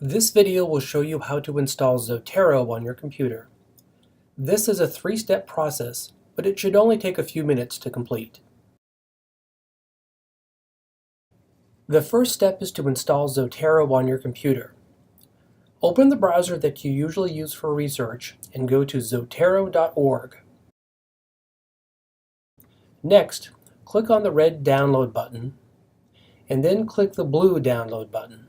This video will show you how to install Zotero on your computer. This is a three-step process, but it should only take a few minutes to complete. The first step is to install Zotero on your computer. Open the browser that you usually use for research and go to zotero.org. Next, click on the red Download button, and then click the blue Download button.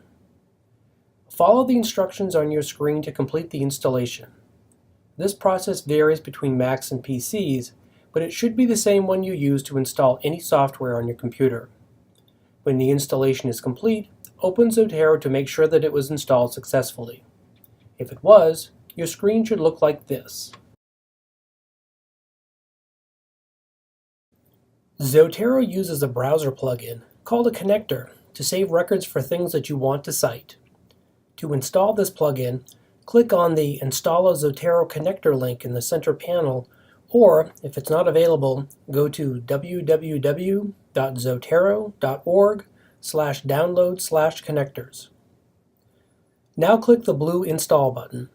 Follow the instructions on your screen to complete the installation. This process varies between Macs and PCs, but it should be the same one you use to install any software on your computer. When the installation is complete, open Zotero to make sure that it was installed successfully. If it was, your screen should look like this. Zotero uses a browser plugin called a connector to save records for things that you want to cite. To install this plugin, click on the Install Zotero connector link in the center panel, or if it's not available, go to www.zotero.org/download/connectors. Now click the blue Install button.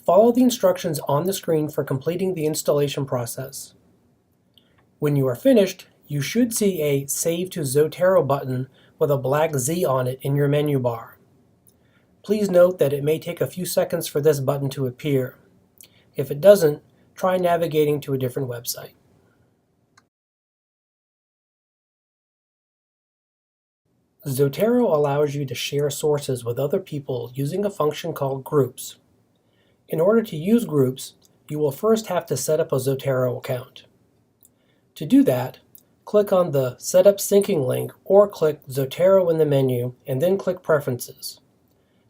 Follow the instructions on the screen for completing the installation process. When you are finished, you should see a Save to Zotero button with a black Z on it in your menu bar. Please note that it may take a few seconds for this button to appear. If it doesn't, try navigating to a different website. Zotero allows you to share sources with other people using a function called Groups. In order to use Groups, you will first have to set up a Zotero account. To do that, click on the Set Up Syncing link or click Zotero in the menu and then click Preferences.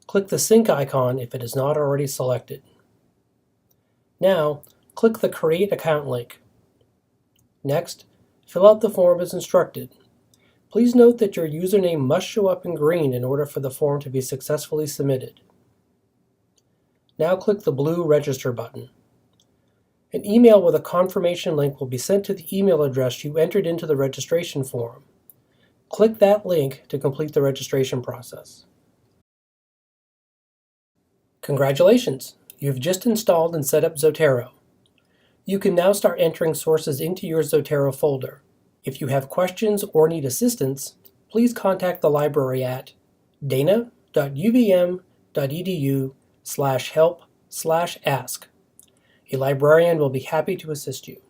Click the sync icon if it is not already selected. Now, click the Create Account link. Next, fill out the form as instructed. Please note that your username must show up in green in order for the form to be successfully submitted. Now click the blue Register button. An email with a confirmation link will be sent to the email address you entered into the registration form. Click that link to complete the registration process. Congratulations! You've just installed and set up Zotero. You can now start entering sources into your Zotero folder. If you have questions or need assistance, please contact the library at dana.ubm.edu/help/ask. A librarian will be happy to assist you.